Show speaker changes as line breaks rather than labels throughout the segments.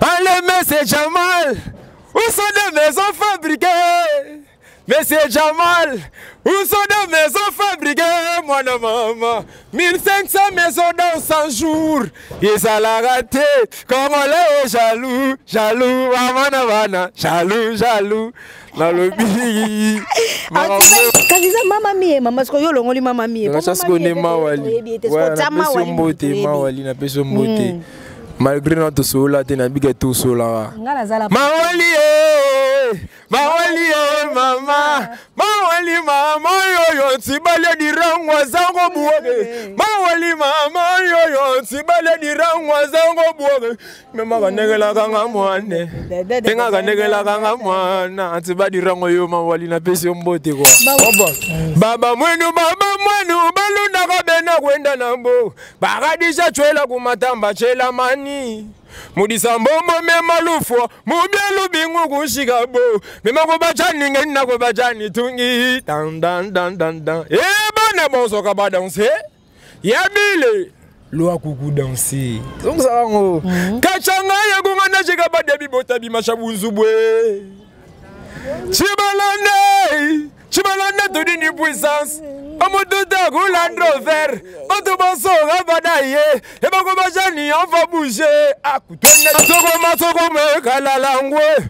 Allez, Monsieur Jamal, où sont les maisons fabriquées? Monsieur Jamal, où sont les maisons fabriquées? Moi, non, maman, 1500 maisons dans 100 jours. Et ça l'a raté. Comme on est jaloux, jaloux, maman, jaloux, jaloux. Dans le billet.
Quand ils ont maman mie, maman, ce que yo l'ongoli maman mie.
Ça se connaît Mawali. Ouais, Mawali, na peso mbote. Malgré notre sol, là, t'es un big tout sol là. Mawali, Mawali, maman, Mawali, maman, yo, si balé di rangwa zango buoge. Mawali, maman, yo, si balé di rangwa zango buoge. Mais ma ganegela kanga mwane. Tenga ganegela kanga mwana. Antiba di rango yo Mawali na peso mbote kwa. Baba mwenu, balunda kabena kwenda nambo. Bagadisha chwela kumatamba chela mani. Mudisa mbombo me malufo. Mubielu bingu kushikabo. Mema kubachani ngena kubachani tungi. Dan. Bane bonso kaba danse. Yabile. Loi kuku danser. Donc ça va. Kachanga ya gungana chika ba debi bota bi mashabunzubwe. Chibalande to di puissance. Amododa Land Rover. Otobaso rabadaye. E ba ko bajani on va bouger. Akutone soko me kalala ngwe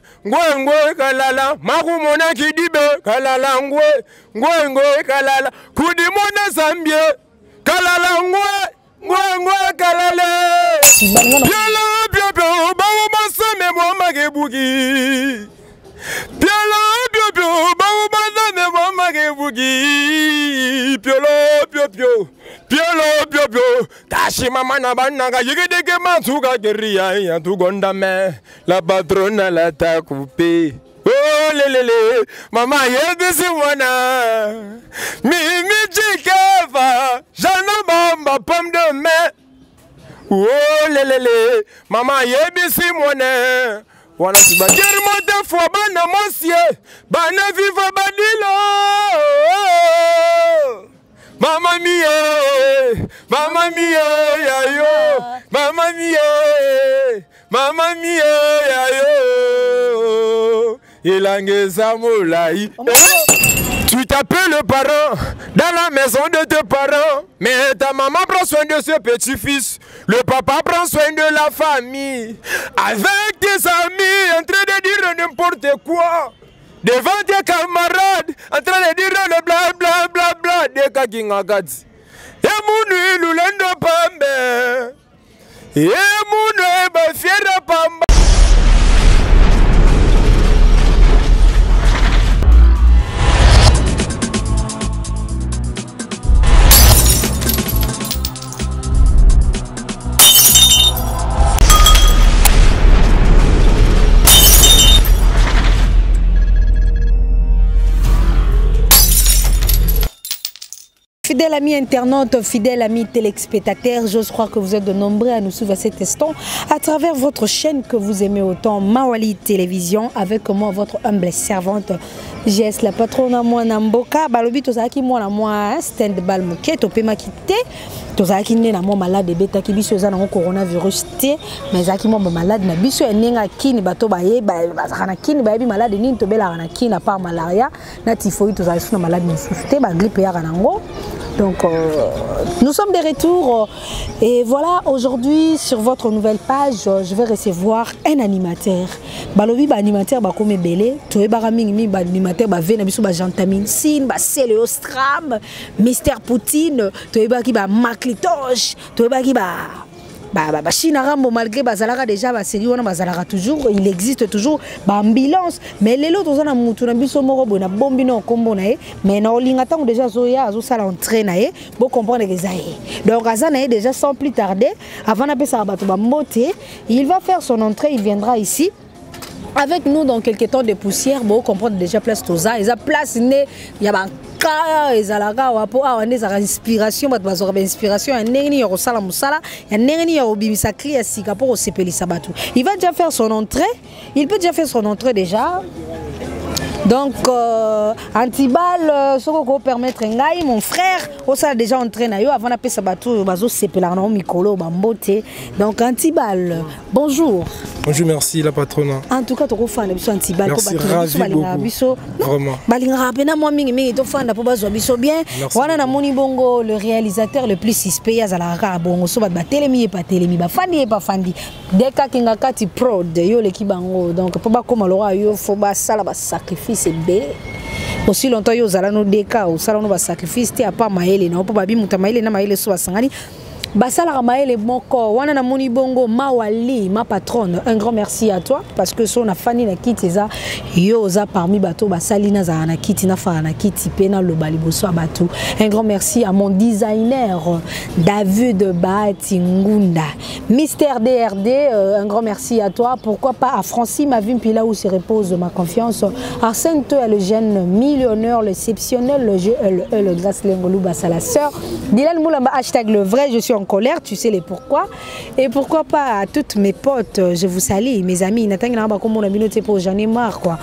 kalala. Makumona kidibe kalala ngwe kalala. Kudimona Zambie kalala ngwe kalale. Piolo bawo masame mo magebugi. Piolo bawo masame mo magebugi. Piolo tashi mama na bananga yigedeke mantuga geria ya tugonda me la patrona la ta coupé. Oh lelele mama yebisi wana mimi jikeva jana bamba pomme de main. Oh lelele mama yebisi mwana wana siba germo de fois bana monsieur bana viva badilo. Mamma mia, yayo, mamma mia, yayo. Ilangeza moulaï. Tu t'appelles le parent dans la maison de tes parents, mais ta maman prend soin de ses petits-fils, le papa prend soin de la famille, avec tes amis en train de dire n'importe quoi. Devant tes camarades, en train de dire le bla de Kakingagats. Et mon lulendo pambe. Et mon fiera pamba.
Fidèles amis internautes, fidèles amis téléspectateurs, j'ose croire que vous êtes de nombreux à nous suivre à cet instant à travers votre chaîne que vous aimez autant, Mawali Télévision, avec moi votre humble servante JS, la patronne à moi Namboka. Balobi tozaki moi na moi stand bal moké topé ma quitté. Tozaki né na moi malade bêta ki biso za na coronavirus té, mais zaki moi malade na biso enenga kini bato baye ba zakana kini ba bi malade ni tobela na kini na par malaria na typhoïde tozaki na malade musuté ba grippe ya kanango. Donc nous sommes de retour et voilà, aujourd'hui sur votre nouvelle page je vais recevoir un animateur. Balobi ba animateur ba comme belé, toye ba mingi ba animateur ba vena biso ba Jantamine Sin, ba Céléostram, Mister Poutine, toye ba ki ba Maclitoche, toye ba ki ba China Rambo, malgré bazalaka déjà ba série wana bazalaka toujours, il existe toujours ba ambulance, mais les autres on a mutu na biso moko bona bombi no kombo na ye, mais na olinga tango déjà zoya azo sala entraîner na ye, bo comprendre que ça y. Donc azana déjà sans plus tarder, avant na pesa bato ba mbote, il va faire son entrée, il viendra ici avec nous dans quelques temps de poussière, bon comprendre déjà place toza, ils a place né, il y a ka ezalaka wapo a wane za inspiration bat bazo ba inspiration ya nengni yo sala musala ya nengni yo bimisa cria sika pour sepelisa batu. Il va déjà faire son entrée, il peut déjà faire son entrée déjà. Donc, Antibal, ce qu'on peut permettre, mon frère, on s'est déjà entraîné avant d'appeler ça bateau, bazo sepelar na mikolo bambote. Donc, Antibal, bonjour.
Bonjour, merci la patronne.
En tout cas, tu as fait Antibal.
Merci, ravi beaucoup. Vraiment.
Bien. Wana na moni bongo le réalisateur le plus suspect azalaka bongo so ba telemi pas telemi ba fandi pas fandi deka kinga kati prod yo le kibango donc pour ba koma lora yo faut ba sala ba sacrifice be aussi longtemps yo zala no deka o sala no ba sacrifice ti apa maele na po ba bi muta maele na maele so basangani basala maele moko wana na moni bongo Mawali ma patronne un grand merci à toi parce que son a fani na kiti za yo za parmi bateau basali na za na kiti na fa na kiti pena lo baliboso bateau un grand merci à mon designer David Batingunda Mister DRD un grand merci à toi pourquoi pas à Francine ma vie puis là où se repose ma confiance Arsène toi le jeune millionnaire l'exceptionnel le jeu le grâce lengolou basala sœur Dylan Moulamba hashtag le vrai je suis en colère, tu sais les pourquoi. Et pourquoi pas à toutes mes potes, je vous salue, mes amis. J'en ai marre quoi.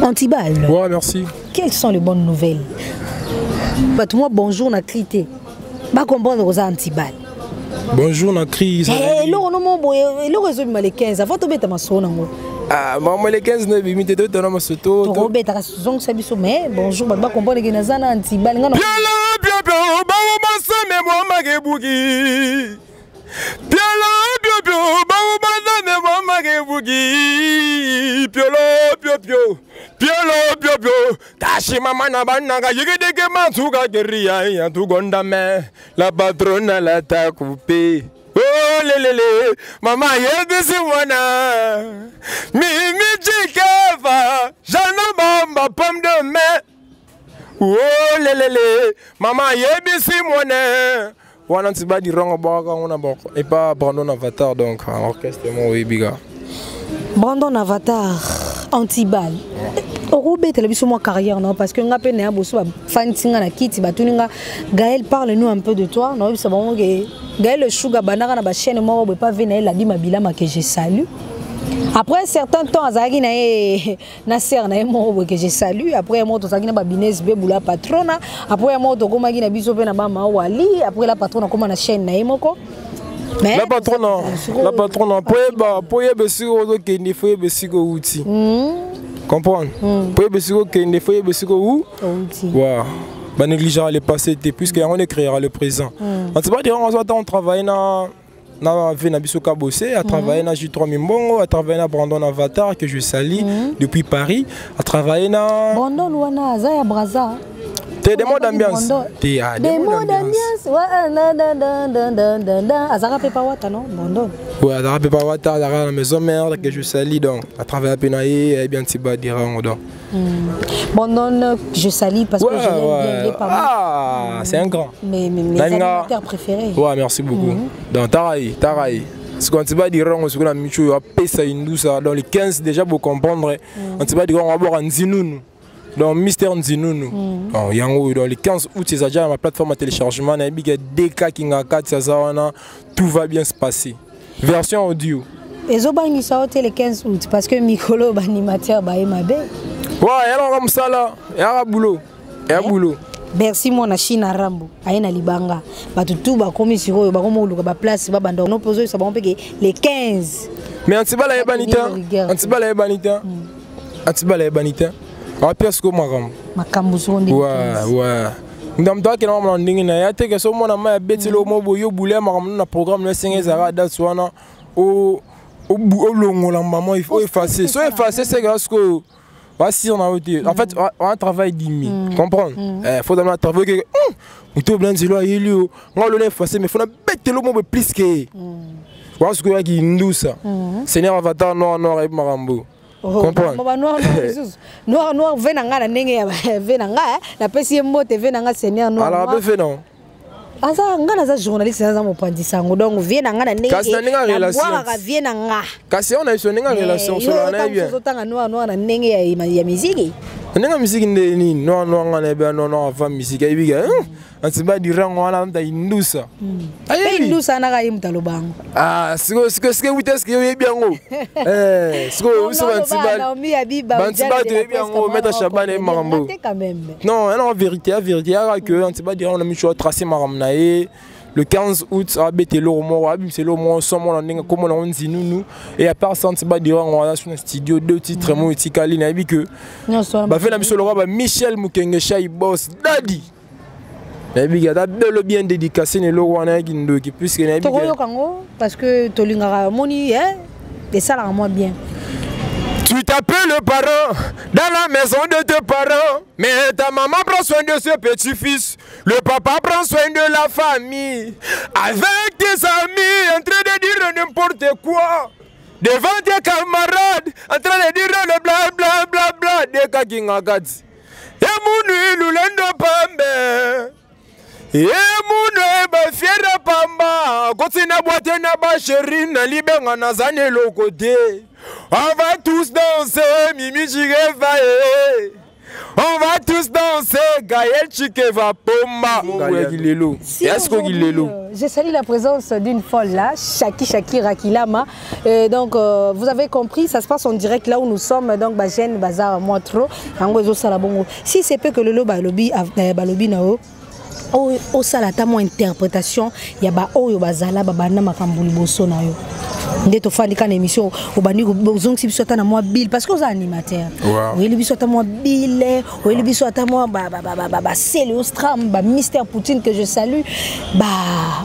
Antibal.
Ouais, merci.
Quelles sont les bonnes nouvelles? Bah, moi, bonjour, on a crité. Bah, comprendre aux Antibal.
Bonjour, on a crié.
Eh, l'eau, le réseau, les 15. Avant de mettre ma sonne.
Ah, maman, les 15 ne bimite de ton homme sur tout.
Robert, tu as raison, c'est bien. Mais bonjour, bah, comprendre que nous avons Antibal.
La patronne la t'a coupé. Oh lélé, maman yébisi wana. Mimi jikeva, janobamba pomme de main. Oh lélé, maman yébisi wana. Wana tiba di rongo baka on bon et pas Brandon Avatar donc en orchestre mon biga.
Brandon Avatar Antibal. Robert télévision moi carrière non parce que nga pe na boso fantinga na kiti batuninga Gaël parle-nous un peu de toi non c'est bon que Gaël le sugar banana na ba chaîne moi pas venir la di mabila ma que je salue. Après un certain temps azaki na ser na mo que je salue après moi to zaki na ba business be bula patrona après moi to komaki na biso pe na ba Mawali après la patrona comme na chaîne na moko. Mais
la patronne pour besiko que il faut besiko outil. Comprendre? Pour besiko que il faut besiko outil. Waouh. Bah négligeant le passé puisque on écrira le présent. On sait pas dire on travaille na Bisoka bossé, à travailler na J3 Mimbongo, à travailler na Brandon Avatar que je salue depuis Paris, à travailler na
Brandon wana Zaya Braza.
T'es des mots d'ambiance. Des mots d'ambiance.
Ouais, Azara Pepawata non, Brandon.
Ouais, Azara Pepawata, Azara la maison mère que je salue donc à travers la Penaïe et bien Tiba dira on donc.
Brandon, je salue parce que je l'aime bien.
Ah, c'est un grand.
Mes animateurs préférés.
Ouais, merci beaucoup. Donc Taraï. Ce qu'on va dire, on se dit que on dans les 15 déjà pour comprendre. On se va dire on va boire un Zinounou. Dans Mister Nzinounou. Dans les 15 août, c'est déjà ma plateforme de téléchargement. Il y a des cas qui ont tout va bien se passer. Version audio.
Et Zobani sorti le 15 août parce que Mikolo animateur Baïmabe.
Ouais, alors comme ça là, il y a un boulot.
Merci mon China Rambo. Aïna Libanga. Tout ba komi siro ba komo luka ba place ba bando no pozo ça ba peke les 15.
Mais Antibal est banita. Antibal est banita. Ah pièce comme
makambu sonde.
Ouais. Ndam to ke na ndingi na ya te ke so mona ma beti lo mo boyo bule makambu na programme le 5 zara date wana au longola maman il faut effacer. So effacer c'est grâce que voici on a en fait on travaille 10 000 comprendre faut dans travail que tout blanc zelo yeli on le effacer mais faut na beti lo mo plus que parce que qui ndusa Seigneur Avatar non et makambu.
Comprendre. Noir venanga na ndenge ya venanga na pesi mbote venanga Seigneur noir.
Alors fait non.
Asa ngana za journaliste za mopandisa ngo donc venanga na ndenge.
Kasi na ndenge relation.
Boaka venanga.
Kasi on a eu ndenge relation sur la na bien.
So tanga noir na ndenge ya musique.
Nenga musique ndeni non ngana non avant musique ayibiga antiba dirango wala nta indusa
indusa na kayi mtalobango
siko witeske yebiango siko uso bantiba de yebiango meta Shabane marambo non en vérité que antiba dirango na micho tracé maramna le 15 août à Betelo c'est le moment sommo comme on dit nous et à part ça antiba dirango on a sur un studio deux titres mo itikali na bi que ba fait la mission le roi Michel Mukenge Shai boss daddy na bi ga bel bien dédicacé ne le roi na gindo qui puisque na bi
parce que tolingara moni et ça la moi bien.
Tu t'appelles le parent dans la maison de tes parents, mais ta maman prend soin de ses petits-fils, le papa prend soin de la famille, avec tes amis en train de dire n'importe quoi, devant tes camarades en train de dire le bla bla bla bla des kakingagadi. Et mon lulendo pambe. Et mon ba fiera pamba, kotina boite na ba chérie na libenga na zane le côté. On va tous danser, Mimi Chigevae. On va tous danser, Gaël Chikeva Pomba.
Je salue la présence d'une folle là, Shaki Rakilama. Donc vous avez compris, ça se passe en direct là où nous sommes, donc Bajen Bazar Moitro. Si c'est peu que le balobi nao. Au salata mo interprétation ya ba oyo bazala babana makambuli boso na yo ndeto fandi kana émission obani bozong si biso ta na moi bill parce que aux animateurs oui le biso ta moi bill oui le biso ta moi ba c'est le stram ba Mister Poutine que je salue ba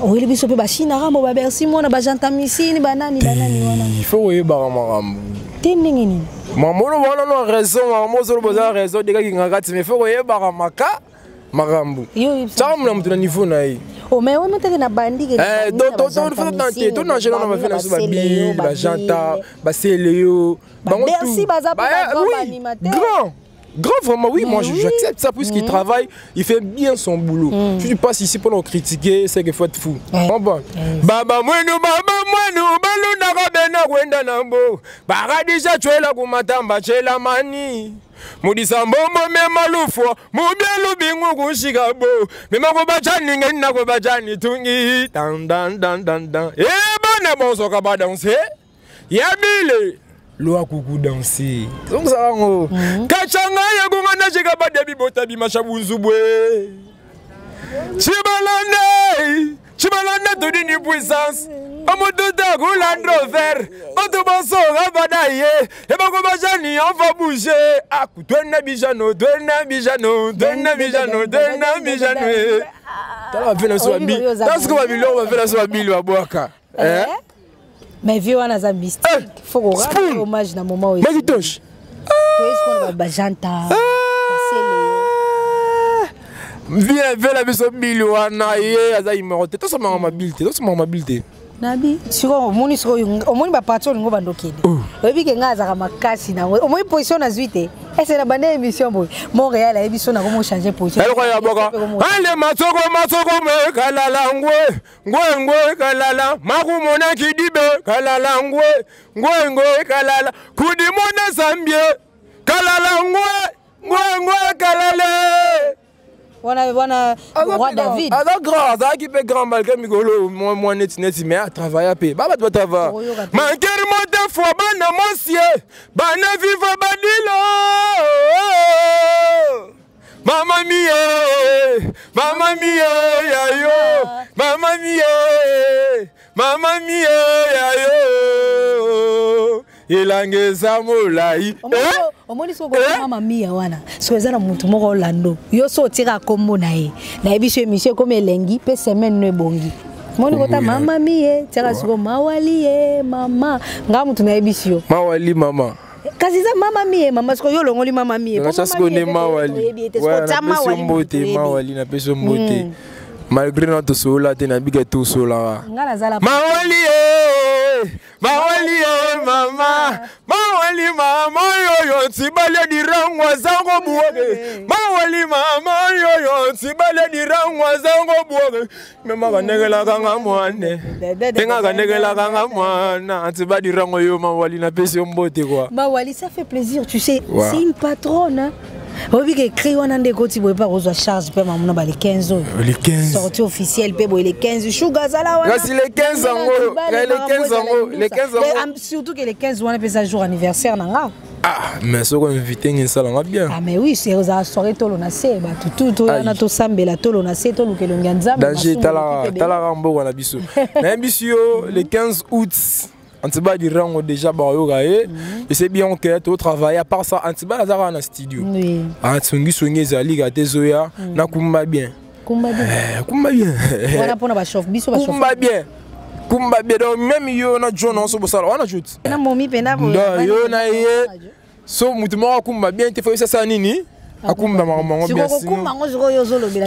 oui le biso pe ba China rambo ba merci moi na ba janta misini banani wana
il faut oui ba marambo
tingi ni
maman on a raison maman zo boza raison de ki ngakati mais faut oui ba maka Marambu. Ça on a mon niveau na yi.
Oh mais on mettait na bandi que
tout na gênant na fait na bill ba janta ba seleo
merci baza pour animateur
grand vraiment oui moi j'accepte ça puisqu'il travaille il fait bien son boulot tu passes ici pour nous critiquer c'est que faut être fou bon baba mwenu balunda ka bena kwenda nambo baradisha chwela kumatamba chela mani Mudisa mbombo me malufo mubielu bingu kushikabo mema ko bachani ngena ko bachani tungi dan bana bonso ka ba danser yabile lo akuku danser donc ça ngo kachanga ya ngona chika ba debi bota bi mashabunzubwe Chibalanda to di puissance Amododa Land Rover Otobanso Rabadaye Ebako Bajani on va bouger Aku Donna Bijano T'as fait la soabi T'as ce qu'on va vivre on va faire la soabi le Aboaka
mais vieux on a un mystique faut qu'on rende hommage dans moment où
Magitosh
est-ce qu'on va Bajanta
Viens la maison Bilouana et Azaï Morote. Tout ça m'a mobilité.
Nabi, siko omoni siko omoni ba patron ngo bandokede. Oyebi ke ngaza ka makasi na omoni position na zuite. Ese na bande émission boy. Montréal a émission na comment changer position.
Elle croit boka. Ale matoko me kalala ngwe kalala. Maku mona kidibe kalala ngwe kalala. Kudi mona Zambie kalala ngwe kalala.
Voilà, roi David.
Alors grand, ça qui fait grand malgré Migolo, moi net mais à travailler à paix. Baba doit avoir. Manquer mon deux fois, bana monsieur, bana viva badilo. Mamma mia, yayo. Mamma mia, yayo. Ilangeza molai.
Omoni so mama mia wana. Soeza na mutu moko Orlando. Yo so tira kombo na ye. Na ebiso émission comme elengi pe semaine no bongi. Moni kota mama mia, tira siko mawali mama. Nga mutu na ebiso.
Mawali mama.
Kasi za mama mia, mama siko yo longoli mama mia.
Nga siko ne mawali. Mawali na peso mbote. Malgré notre sola, tu n'as pas tout sola. Mawali mama, yo tibale dirangwa zango buoge. Mawali mama yo tibale dirangwa zango buoge. Mema kanegela kanga mwane. Tenga kanegela kanga mwana. Tibale dirangwa yo mawali na pesi mbote quoi.
Mawali ça fait plaisir, tu sais, c'est une patronne. Obi que écrit on a des côtés pour pas reçoit charge peut maman ba les 15 ans.
Les 15.
Sortie officielle peut les 15 sugar zala wana.
Là si les 15 ans, les 15 ans.
Surtout que les 15 wana peut ça jour anniversaire nanga.
Ah, mais ce qu'on invite en ça là bien.
Ah mais oui, c'est aux soirée tolo na se ba tout na to sambela tolo na se tolo que le nganzamba.
Danger tala rambo wana biso. Mais biso le 15 août Antiba di rango déjà bayoga et c'est bien que tu travailles à part ça Antiba azara na studio. Oui. Antungi songi zali ga tezoya na kumba bien. Kumba bien. Kumba bien.
Voilà pour na ba chauffe biso ba chauffe.
Kumba bien. Kumba bien donc même yo na John on so bosala wana joute.
Na momi pena bo.
Yo na ye so mutumo kumba bien te fait ça nini? Akumba maman bien sinon.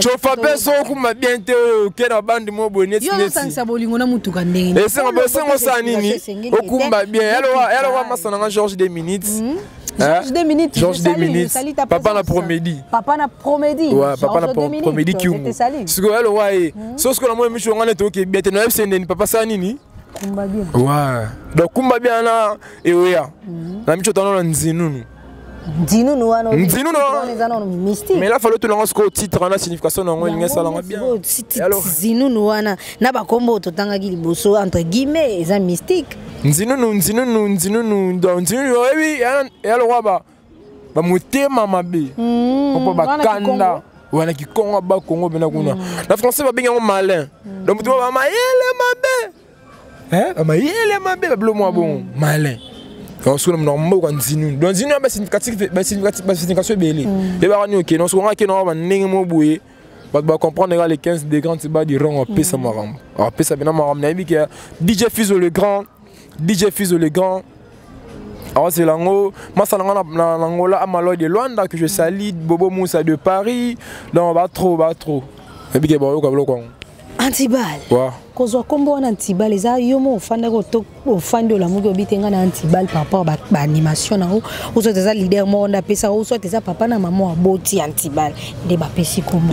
Chofa beso kumba bien te kena bandi mo boneti neti.
Yo sangisa bolingo na mutuka ndenge.
Et c'est un ça nini? Okumba bien. Elle va masana Georges 2 minutes.
Georges 2 minutes.
Georges 2 minutes. Papa na promédie.
Papa na promédie.
Ouais, papa na promédie qui ou. Ce que elle ouais. Sauf que la moi mission on est OK bien te no FCN papa ça nini?
Kumba bien.
Ouais. Donc kumba bien na eoya. Na micho tano nzinunu.
Dis-nous nous
mystique. Mais là fallu tout lancer au titre la signification non ngé ça langue bien.
Dis-nous nous wana na ba kombo to tanga ki liboso entre guillemets ça mystique.
Nzinunu oui alors wa ba motema mabe. On peut ba kanda. Wana ki Congo ba Congo bena kuna. La français va bien malin. Donc tu va mayele mabe. Hein? Mayele mabe ba blo moi bon malin. On se nomme normal quand Zinu. Donc Zinu a signification belé. Et bah on est OK. Non se on a que non va ningue mo boué. Bah comprendre les 15 des grands tibas du rang en paix ça maram. En paix ça bien maram na bi que DJ Fizo le grand. Alors c'est l'ango, moi ça l'angola à Malo de Luanda que je salue Bobo Moussa de Paris. Donc va trop. Et puis que bon quoi.
Antibal.
Ouais.
Kozwa kombo na Antibal eza yomo ofanda ko to ofanda la mugi obitenga na Antibal papa ba animation na o so teza leader mo onda pesa o so teza papa na maman aboti Antibal de ba pesi kombo.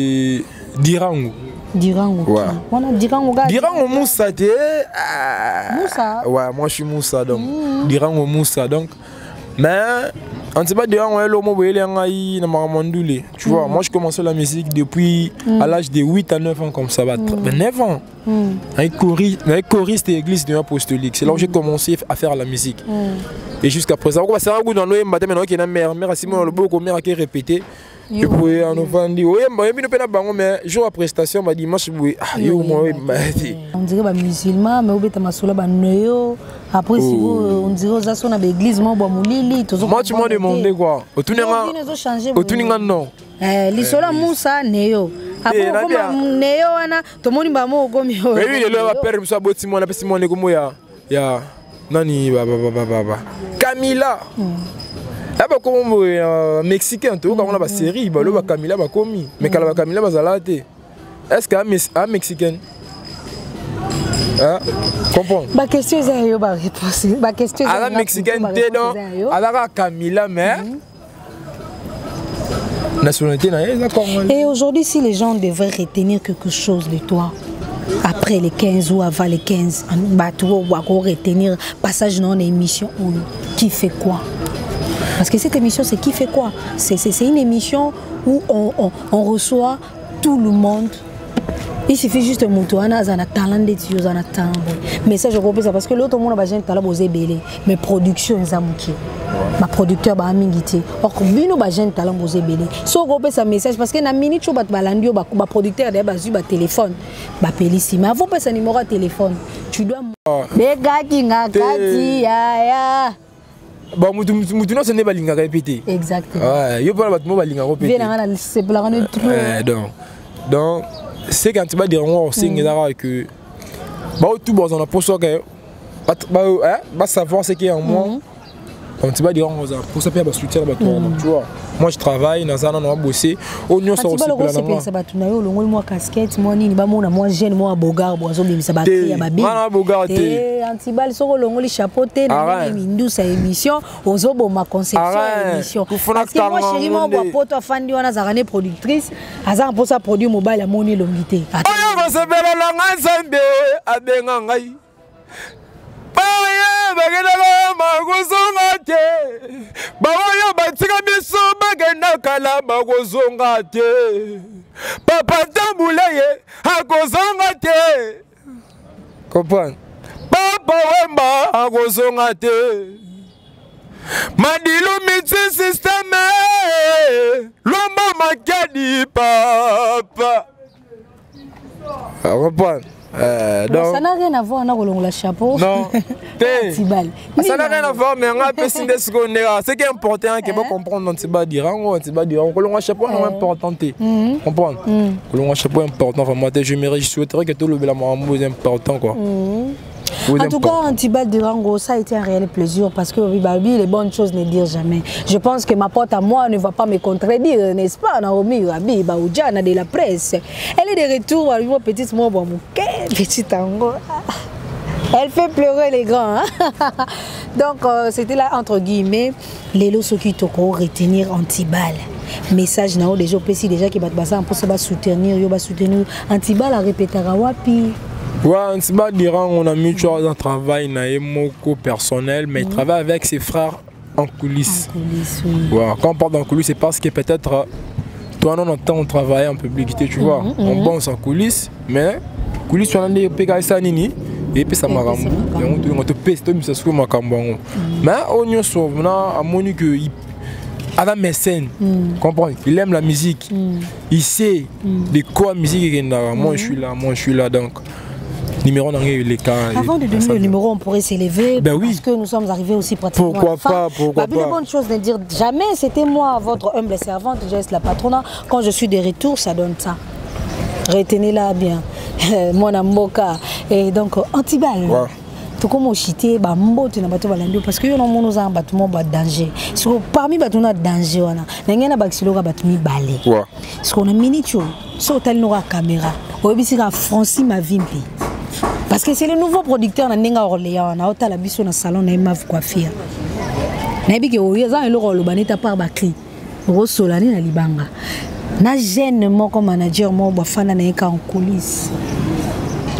Dirango. Ouais.
On a Dirango gars.
Dirango Moussa te.
Moussa.
Ouais, moi je suis Moussa donc. Dirango Moussa donc. Mais Antibal Dirango est l'homme où il est en Maramandoulé. Tu vois, moi je commençais la musique depuis à l'âge de 8 à 9 ans comme ça va. 9 ans. Avec choriste et église de apostolique. C'est là où j'ai commencé à faire la musique. Et jusqu'à présent, c'est un goût dans le matin qui est la mère Simon le beau mère qui répété. Et puis on a dit oui, mais jour à prestation m'a dit moi je
on dirait ba musulman mais obeta masula ba noyo après si on dirait ça son l'église mo ba mulili toujours.
Moi tu m'as demandé quoi otuninga non
lisola Moussa neyo après comme neyo wana to moni ba mo gomi yo
mais oui le va père so boti mo na pesi mo ne gomo ya nani baba Camila. Là comme mexicain tout comme on a ba série ba lo ba Camila ba komi mais kala ba Camila ba zalate est-ce que un mexicain comprends
ba question est yo ba réponse ba question
est mexicain te donc ala Camila mais nationalité na
et aujourd'hui si les gens devraient retenir quelque chose de toi après les 15 ou avant les 15 bah tu vas retenir passage dans une émission qui fait quoi? Parce que cette émission, c'est qui fait quoi? C'est une émission où on reçoit tout le monde. Il suffit juste de monter un talent de Dieu, un talent. Mais ça, je comprends ça parce que l'autre monde a besoin de talent pour belé. Mais production, ils ont manqué. Ma producteur a mingité. Or, bino a besoin de talent pour belé. Si on comprend ça message parce que na minute où balandio, ma producteur a besoin de téléphone, pelissime. Mais avant pas ça numéro de téléphone, tu dois. Les gars qui ngakati ya.
Bon, mutuno ce n'est pas linga répéter.
Exactement.
Ouais, yo pas batmo ba linga répéter.
C'est pour la rendre trop.
Donc c'est quand tu vas dire on signe que bah tout bon on a pour ça que bah savoir ce qui est en moi. Quand tu vas dire on pour ça faire ba soutien ba toi tu vois. Moi je travaille dans un endroit bosser oignon ça aussi pour la
ça ba tuna yo longo moi casquette moi nini ba mona moi jeune moi bogar bozo bimisa ba ya ba bi.
Mana bogar te.
Antibal soko longo li chapeauté na mindu sa émission ozobo ma conception émission. Parce que moi chérie moi bois poto afandi wana zakane productrice azan pour ça produit mobile amoni longité.
Oyo va se bela la nganzambe abenga ngai. Bagena magusungate bawoyo batika biso akenda kala bakozonga te. Papa tambula ye akozonga te. Comprends? Papa wemba akozonga te. Madilu mitsi système lomba makadi papa. Comprends?
Ça n'a rien à voir avec le chapeau.
Non. Ça n'a rien à voir, mais on a peu de secondaire. Ce qui est important, c'est qu'on comprendre dans Tiba Dirango, on a un chapeau important. Comprendre? On a un chapeau important. Je souhaiterais que tout le monde est important.
En tout cas, Tiba Dirango, ça a été un réel plaisir parce que les bonnes choses ne dire jamais. Je pense que ma pote à moi ne va pas me contredire, n'est-ce pas, Naomi Rabi, Baoudjana de la presse. Elle est de retour à une petite mot, petite tango. Elle fait pleurer les grands. Hein? Donc, c'était là, entre guillemets, les lots qui toko retenir Antibal. Message nao déjà déjà qui va pour se soutenir Antibal a répété à Wapi.
Ouais, Antibal Diran, on a mis chose en travail, moko personnel, mais il travaille avec ses frères en coulisses. En coulisses, oui. Ouais, quand on parle en coulisses, c'est parce que peut-être toi, on travaille en publicité, tu vois. On bosse en coulisses, mais coulisses, on a des PKS Nini. Et puis ça m'a ramené. On te pèse, mais ça se fait ma cambon. Mais on y sauve, on a moni que Adam Messen, comprends? Il aime la musique. Il sait de quoi la musique est. Moi je suis là, donc. Numéro les cas.
Avant de donner le numéro, on pourrait s'élever.
Ben oui.
Parce que nous sommes arrivés aussi pratiquement.
Pourquoi pas? Pourquoi pas?
La bonne chose de dire jamais, c'était moi, votre humble servante, Jess la patronat. Quand je suis de retour, ça donne ça. Retenez-la bien. Mon amboka. Et donc, Antibal. Ouais. Tout comme au chité, parce que nous avons un danger. Parmi les dangers, nous avons un balai. Parce qu'on a miniature. Si on a une caméra, on a Francis Mavimpi. Parce que c'est le nouveau producteur de Nenga Orléans. On a un biso dans le salon de Mav Coiffure. On a dit que nous avons un par Bakri. Rosolani na Libanga. Na jeune moi comme manager moi bafana na en coulisses.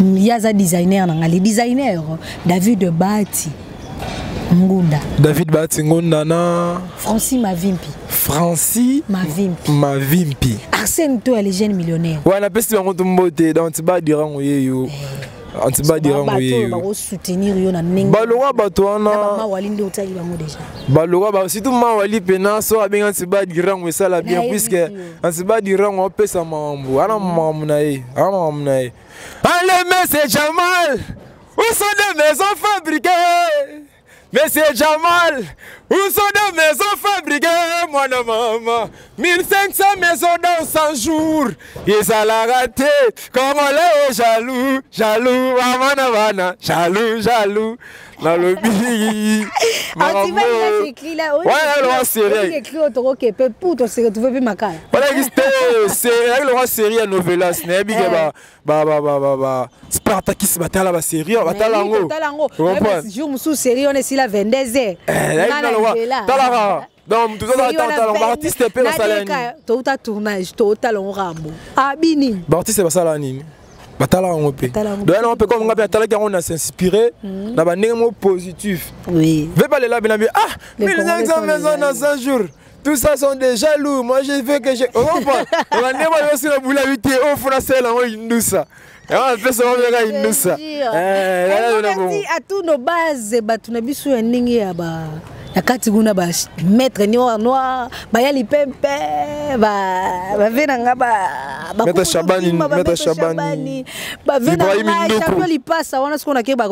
Il y a des designers les designers David Bati Ngunda.
David Bati Ngunda na
Francis Mavimpi.
Francis Mavimpi.
Arsène toi les jeunes millionnaires.
Ouais, on a peste on tombote dans Tiba Dirango yo. Antiba Dirango yo.
Ba soutenir yo na nenga.
Baloga batwana.
Ma walinde otali bango déjà.
Baloga ba surtout ma wali pena so abenga Antiba Dirango ça la bien puisque Antiba Dirango pesa mambo. Ana mambo na ye. Ana mambo na ye. Allez, monsieur Jamal, où sont des maisons fabriquées? Monsieur Jamal, où sont des maisons fabriquées? Moi, maman, 1500 maisons dans 100 jours. Et ça l'a raté. Comme on est jaloux, jaloux, maman, jaloux. Dans le billet.
Antibal, il a écrit là.
Ouais, le série.
Il a écrit au taureau qui peut pour te retrouver plus ma carte.
Voilà, c'est le série à novella. Ce n'est pas Spartakis batala la série. Batalango.
Jour sous série, on est ici la 22h.
Talara. Donc, tout ça, on artiste peu dans salani.
Tout à tournage, tout à long rambo. Abini.
Artiste c'est ça là nini. Batala on peut. Donc on peut comme on batala car on a s'inspiré dans un némo positif. Oui. Vais pas les là bien ah 1500 maisons dans 100 jours. Tout ça sont des jaloux. Moi je veux que je on va. On va némo aussi la boule à 8 au français là on nous ça. Et on fait ça on verra nous ça.
Merci à tous nos bases batuna bisu ya ningi ya ba nakati kuna ba maître noir bayali pempe ba venanga ba
Maître Chabani ba venanga champion
li passa wana sikona ke ba